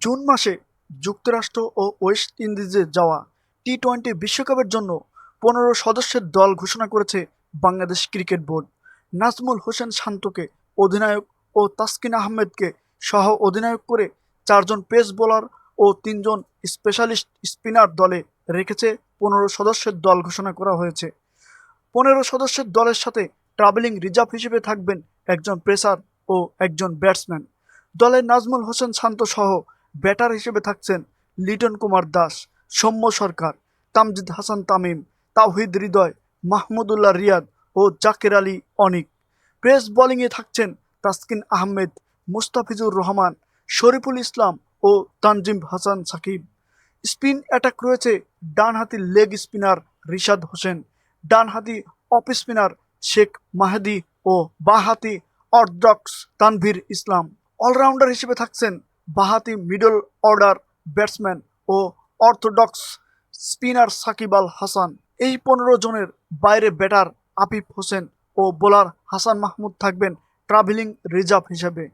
June মাসে যুক্তরাষ্ট্র ও West ইন্ডিজে যাওয়া টি-20 বিশ্বকাপের জন্য ১৫ সদস্যের দল ঘোষণা করেছে বাংলাদেশ ক্রিকেট বোর্ড। নাজমুল হোসেন শান্তকে অধিনায়ক ও তাসকিন আহমেদকে সহ অধিনায়ক করে ৪ জন পেস বোলার ও ৩ জন স্পেশালিস্ট স্পিনার দলে রেখেছে ১৫ সদস্যের দল ঘোষণা করা হয়েছে। ১৫ সদস্যের দলের সাথে ট্রাভেলিং রিজার্ভ হিসেবে থাকবেন একজন পেসার ও একজন ব্যাটসম্যান। দলে নাজমুল হোসেন শান্ত সহ ব্যাটার হিসেবে থাকছেন লিটন কুমার দাস, সৌম্য সরকার, তামজিদ হাসান তামিম, তাওহিদ হৃদয়, মাহমুদুল্লাহ রিয়াদ ও জাকের আলী অনিক। পেস বোলিংয়ে থাকছেন তাসকিন আহমেদ, মুস্তাফিজুর রহমান, শরীফুল ইসলাম ও তানজিম হাসান সাকিব। স্পিন অ্যাটাক রয়েছে ডানহাতি লেগ স্পিনার রিশাদ হোসেন, ডানহাতি অফ স্পিনার শেখ মাহেদী ও বাঁহাতি অর্থোডক্স তানভীর ইসলাম। অলরাউন্ডার হিসেবে থাকছেন বাঁহাতি মিডল অর্ডার ব্যাটসম্যান ও অর্থোডক্স স্পিনার সাকিব আল হাসান। এই ১৫ জনের বাইরে ব্যাটার আফিফ হোসেন ও বোলার হাসান মাহমুদ থাকবেন ট্রাভেলিং রিজার্ভ হিসেবে।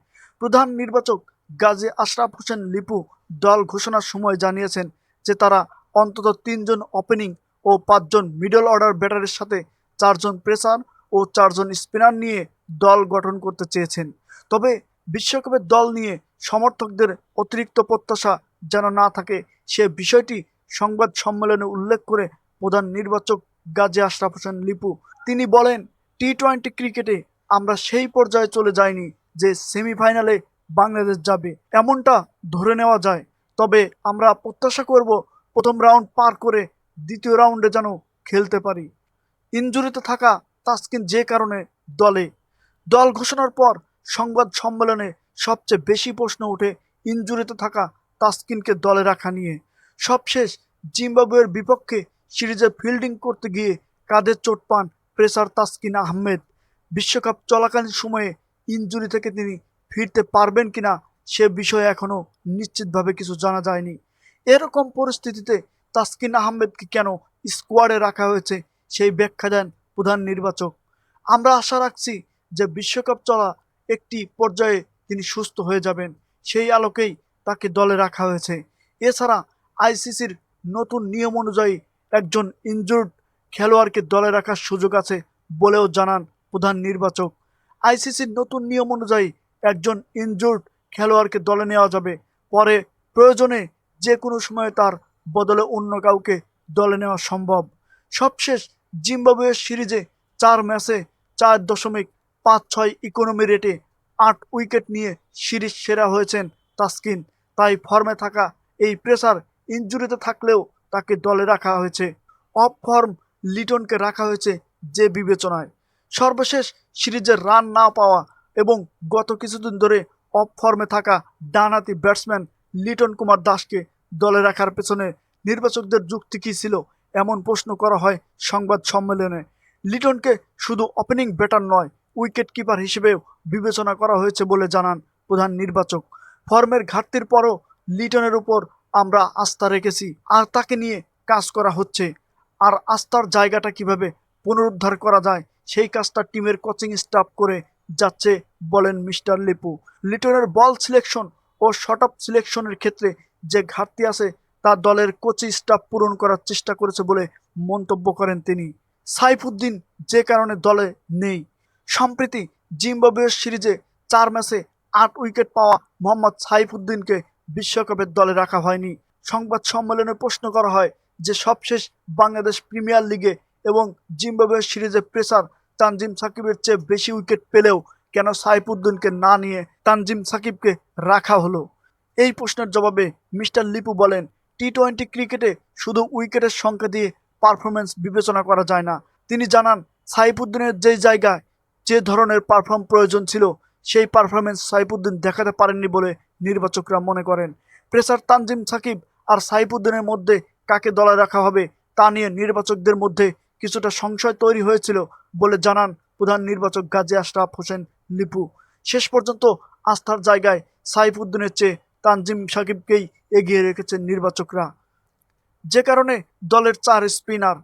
প্রধান নির্বাচক গাজী আশরাফ হোসেন লিপু দল ঘোষণার সময় জানিয়েছেন যে তারা অন্তত ৩ জন ওপেনিং ও ৫ জন মিডল অর্ডার ব্যাটারের সাথে ৪ জন পেসার ও ৪ জন স্পিনার নিয়ে দল গঠন করতে চেয়েছেন। তবে বিশ্বকাপের দল নিয়ে সমর্থকদের অতিরিক্ত প্রত্যাশা যেন না থাকে সে বিষয়টি সংবাদ সম্মেলনে উল্লেখ করে প্রধান নির্বাচক গাজী আশরাফ হোসেন লিপু তিনি বলেন, টি-20 ক্রিকেটে আমরা সেই পর্যায়ে চলে যাইনি যে সেমিফাইনালে বাংলাদেশ যাবে, এমনটা ধরে নেওয়া যায়। তবে আমরা প্রত্যাশা করব প্রথম রাউন্ড পার করে দ্বিতীয় রাউন্ডে যেন খেলতে পারি। ইনজুরিতে থাকা তাসকিন যে কারণে দল ঘোষণার পর সংবাদ সম্মেলনে সবচেয়ে বেশি প্রশ্ন ওঠে ইনজুরিতে থাকা তাসকিনকে দলে রাখা নিয়ে। সবশেষ জিম্বাবুয়ের বিপক্ষে সিরিজে ফিল্ডিং করতে গিয়ে কাঁধে চোট পান পেসার তাসকিন আহমেদ। বিশ্বকাপ চলাকালীন সময়ে ইনজুরি থেকে তিনি ফিরতে পারবেন কিনা সে বিষয়ে এখনও নিশ্চিতভাবে কিছু জানা যায়নি। এরকম পরিস্থিতিতে তাসকিন আহমেদকে কেন স্কোয়াডে রাখা হয়েছে সেই ব্যাখ্যা দেন প্রধান নির্বাচক। আমরা আশা রাখছি যে বিশ্বকাপ চলা একটি পর্যায়ে তিনি সুস্থ হয়ে যাবেন, সেই আলোকেই তাকে দলে রাখা হয়েছে। এছাড়া আইসিসির নতুন নিয়ম অনুযায়ী একজন ইনজুর্ড খেলোয়াড়কে দলে রাখার সুযোগ আছে বলেও জানান প্রধান নির্বাচক। আইসিসির নতুন নিয়ম অনুযায়ী একজন ইনজুর্ড খেলোয়াড়কে দলে নেওয়া যাবে, পরে প্রয়োজনে যে কোনো সময়ে তার বদলে অন্য কাউকে দলে নেওয়া সম্ভব। সবশেষ জিম্বাবুয়ের সিরিজে ৪ ম্যাচে ৪.56 ইকোনমি রেটে ৮ উইকেট নিয়ে সিরিজ সেরা হয়েছেন তাসকিন। তাই ফর্মে থাকা এই পেসার ইনজুরিতে থাকলেও তাকে দলে রাখা হয়েছে। অফ ফর্ম লিটনকে রাখা হয়েছে যে বিবেচনায়। সর্বশেষ সিরিজের রান না পাওয়া এবং গত কিছুদিন ধরে অফ ফর্মে থাকা ডানহাতি ব্যাটসম্যান লিটন কুমার দাসকে দলে রাখার পেছনে নির্বাচকদের যুক্তি কী ছিল এমন প্রশ্ন করা হয় সংবাদ সম্মেলনে। লিটনকে শুধু ওপেনিং ব্যাটার নয়, উইকেট কিপার হিসেবেও বিবেচনা করা হয়েছে বলে জানান প্রধান নির্বাচক। ফর্মের ঘাটতির পরও লিটনের উপর আমরা আস্থা রেখেছি আর তাকে নিয়ে কাজ করা হচ্ছে। আর আস্থার জায়গাটা কিভাবে পুনরুদ্ধার করা যায় সেই কাজটা টিমের কোচিং স্টাফ করে যাচ্ছে বলেন মিস্টার লিপু। লিটনের বল সিলেকশন ও শট অফ সিলেকশনের ক্ষেত্রে যে ঘাটতি আছে তা দলের কোচিং স্টাফ পূরণ করার চেষ্টা করেছে বলে মন্তব্য করেন তিনি। সাইফুদ্দিন যে কারণে দলে নেই। সম্প্রতি জিম্বাবুয়ের সিরিজে ৪ ম্যাচে ৮ উইকেট পাওয়া মোহাম্মদ সাইফুদ্দিনকে বিশ্বকাপের দলে রাখা হয়নি। সংবাদ সম্মেলনে প্রশ্ন করা হয় যে সবশেষ বাংলাদেশ প্রিমিয়ার লিগে এবং জিম্বাবুয়ের সিরিজে পেসার তানজিম সাকিবের চেয়ে বেশি উইকেট পেলেও কেন সাইফুদ্দিনকে না নিয়ে তানজিম সাকিবকে রাখা হলো। এই প্রশ্নের জবাবে মিস্টার লিপু বলেন, টি-20 ক্রিকেটে শুধু উইকেটের সংখ্যা দিয়ে পারফরমেন্স বিবেচনা করা যায় না। তিনি জানান, সাইফুদ্দিনের যেই জায়গায় যে ধরনের পারফর্ম প্রয়োজন ছিল সেই পারফরমেন্স সাইফুদ্দিন দেখাতে পারেননি বলে নির্বাচকরা মনে করেন। পেসার তানজিম সাকিব আর সাইফুদ্দিনের মধ্যে কাকে দলে রাখা হবে তা নিয়ে নির্বাচকদের মধ্যে কিছুটা সংশয় তৈরি হয়েছিল বলে জানান প্রধান নির্বাচক গাজী আশরাফ হোসেন লিপু। শেষ পর্যন্ত আস্থার জায়গায় সাইফুদ্দিনের চেয়ে তানজিম সাকিবকেই এগিয়ে রেখেছেন নির্বাচকরা, যে কারণে দলের ৪ স্পিনার।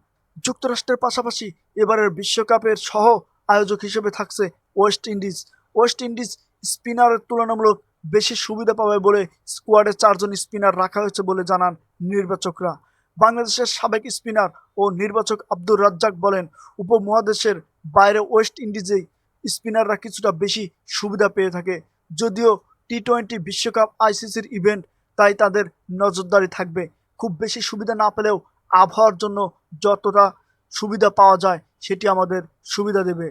যুক্তরাষ্ট্রের পাশাপাশি এবারের বিশ্বকাপের সহ আয়োজক হিসেবে থাকছে ওয়েস্ট ইন্ডিজ। স্পিনারের তুলনামূলক বেশি সুবিধা পাবে বলে স্কোয়াডে 4 জন স্পিনার রাখা হয়েছে বলে জানান নির্বাচকরা। বাংলাদেশের সাবেক স্পিনার ও নির্বাচক আব্দুর রাজ্জাক বলেন, উপমহাদেশের বাইরে ওয়েস্ট ইন্ডিজেই স্পিনাররা কিছুটা বেশি সুবিধা পেয়ে থাকে। যদিও টি-20 বিশ্বকাপ আইসিসির ইভেন্ট, তাই তাদের নজরদারি থাকবে। খুব বেশি সুবিধা না পেলেও আবহাওয়ার জন্য যতটা সুবিধা পাওয়া যায় সেটি আমাদের সুবিধা দেবে।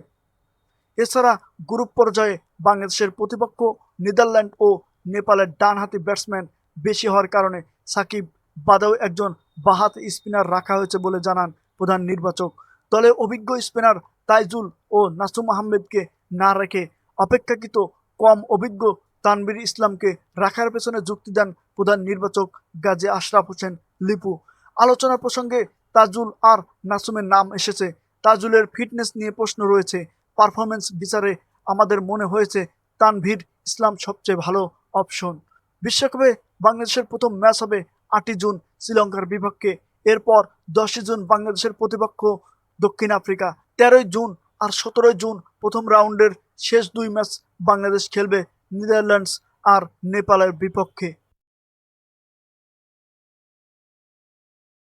এছাড়া গ্রুপ পর্যায়ে বাংলাদেশের প্রতিপক্ষ নেদারল্যান্ড ও নেপালের ডানহাতি ব্যাটসম্যান বেশি হওয়ার কারণে সাকিব বাদেও একজন বাঁহাতি স্পিনার রাখা হয়েছে বলে জানান প্রধান নির্বাচক। দলে অভিজ্ঞ স্পিনার তাইজুল ও নাসুম আহমেদকে না রেখে অপেক্ষাকৃত কম অভিজ্ঞ তানভীর ইসলামকে রাখার পেছনে যুক্তি দেন প্রধান নির্বাচক গাজী আশরাফ হোসেন লিপু। আলোচনা প্রসঙ্গে তাজুল আর নাসুমের নাম এসেছে। তাজুলের ফিটনেস নিয়ে প্রশ্ন রয়েছে। পারফরমেন্স বিচারে আমাদের মনে হয়েছে তানভীর ইসলাম সবচেয়ে ভালো অপশন। বিশ্বকাপে বাংলাদেশের প্রথম ম্যাচ হবে 8ই জুন শ্রীলঙ্কার বিপক্ষে। এরপর 10ই জুন বাংলাদেশের প্রতিপক্ষ দক্ষিণ আফ্রিকা। 13ই জুন আর 17ই জুন প্রথম রাউন্ডের শেষ 2 ম্যাচ বাংলাদেশ খেলবে নেদারল্যান্ডস আর নেপালের বিপক্ষে।